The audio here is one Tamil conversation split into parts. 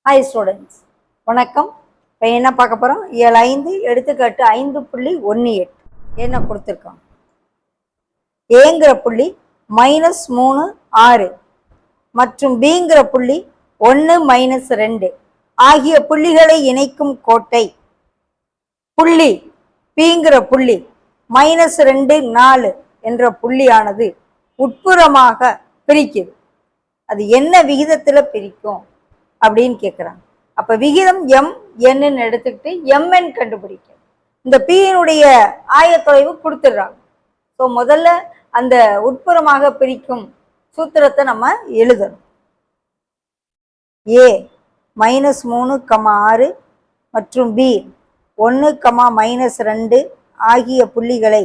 ஹாய் ஸ்டூடெண்ட்ஸ், வணக்கம். இப்போ என்ன பார்க்க போகிறோம்? இயல் 5 எடுத்துக்காட்டு 5.18 என்ன கொடுத்துருக்கோம்? ஏங்கிற புள்ளி -3 6 மற்றும் பிங்கிற புள்ளி 1 -2 ஆகிய புள்ளிகளை இணைக்கும் கோட்டை புள்ளி பிங்கிற புள்ளி -2 4 என்ற புள்ளியானது உட்புறமாக பிரிக்குது. அது என்ன விகிதத்துல பிரிக்கும் அப்படின்னு கேட்குறாங்க. அப்ப விகிதம் எம் என்னன்னு எடுத்துக்கிட்டு எம்என் கண்டுபிடிக்கும். இந்த பியினுடைய ஆயத்தொலைவு கொடுத்துடுறாங்க. ஸோ முதல்ல அந்த உட்புறமாக பிரிக்கும் சூத்திரத்தை நம்ம எழுதணும். ஏ -3, 6 மற்றும் பி 1, -2 ஆகிய புள்ளிகளை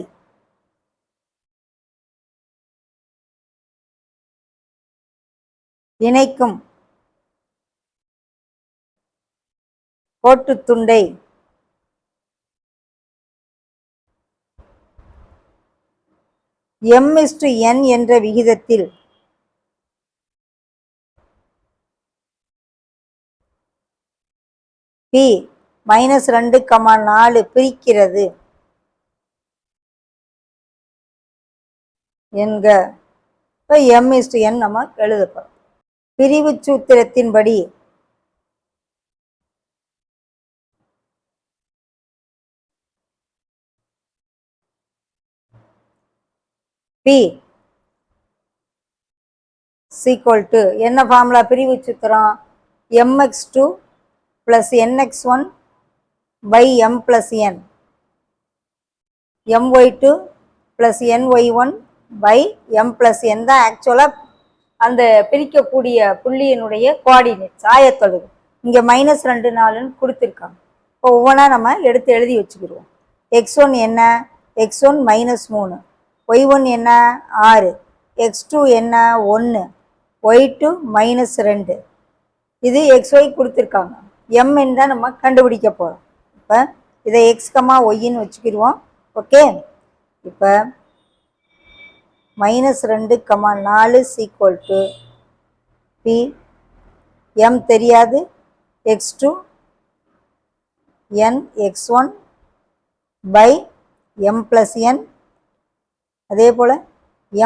இணைக்கும் கோட்டுத்துண்டை m/n என்ற விகிதத்தில் பி -2, 4 பிரிக்கிறது என்க. இப்போ m/n நம்ம எழுதப்போம். பிரிவு சூத்திரத்தின்படி P = என்ன ஃபார்முலா? பிரிவு சூத்திரம் mx2 + nx1 / m + n, my2 + ny1 / m + n தான் ஆக்சுவலாக அந்த பிரிக்கக்கூடிய புள்ளியினுடைய கோஆர்டினேட்ஸ், ஆயத்தொலைவு. இங்கே -2 4ன்னு கொடுத்துருக்காங்க. இப்போ ஒவ்வொன்றா நம்ம எடுத்து எழுதி வச்சுக்கிடுவோம். x1 என்ன? x1 -3, y1 என்ன? 6, x2 என்ன? 1, y2 -2. இது xy கொடுத்துருக்காங்க. mn தான் நம்ம கண்டுபிடிக்க போகிறோம். இப்போ இதை x, yன்னு வச்சுக்கிடுவோம். ஓகே. இப்போ -2, 4 = P, m தெரியாது, x2 n x1 / m + n, அதே போல்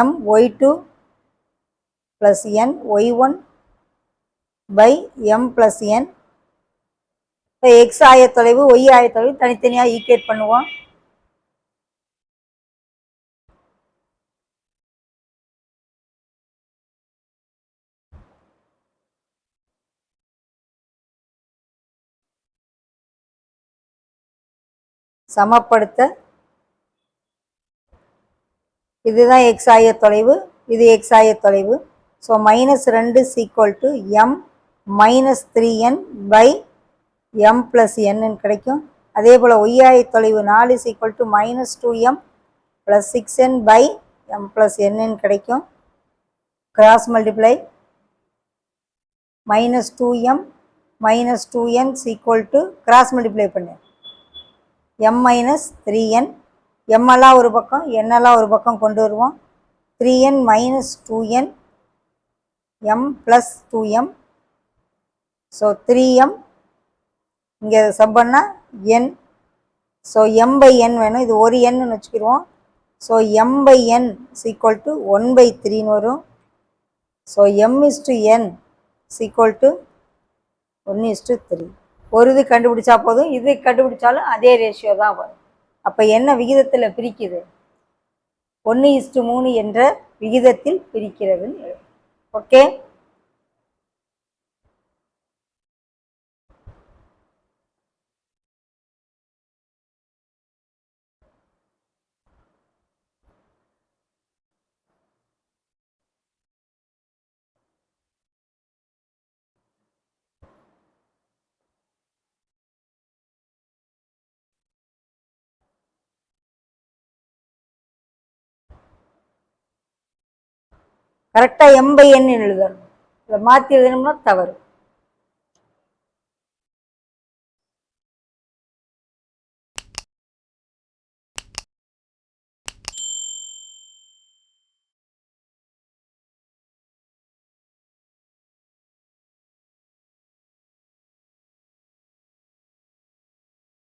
m y2 + n y1 / m + n. இப்போ x ஆயத்தொலைவு y ஆயத்தொலைவு தனித்தனியாக ஈக்குவேட் பண்ணுவோம். சமப்படுத்த இதுதான் x ஆயத்தொலைவு, இது x ஆயத்தொலைவு. So -2 = m - 3n / m + n கிடைக்கும். அதே போல் y ஆயத்தொலைவு 4 = -2m + 6n / m + n கிடைக்கும். Cross multiply -2m - 2n = cross multiply பண்ணு m - 3n, m எல்லாம் ஒரு பக்கம், n எல்லாம் ஒரு பக்கம் கொண்டு வருவோம். 3n - 2n, m + 2m. So 3m இங்கே சப் பண்ணால் n. ஸோ m/n வேணும், இது ஒரு nன்னு வச்சுக்கிடுவோம். ஸோ m/n = 1/3ன்னு வரும். So m/n = 1/3. ஒரு இது கண்டுபிடிச்சா போதும், இது கண்டுபிடிச்சாலும் அதே ரேஷியோ தான் வரும். அப்போ என்ன விகிதத்தில் பிரிக்குது? 1:3 என்ற விகிதத்தில் பிரிக்கிறதுன்னு எழுதும். ஓகே. கரெக்டாக m/n எழுதணும். இதை மாற்றி எழுதணும்னா தவறு.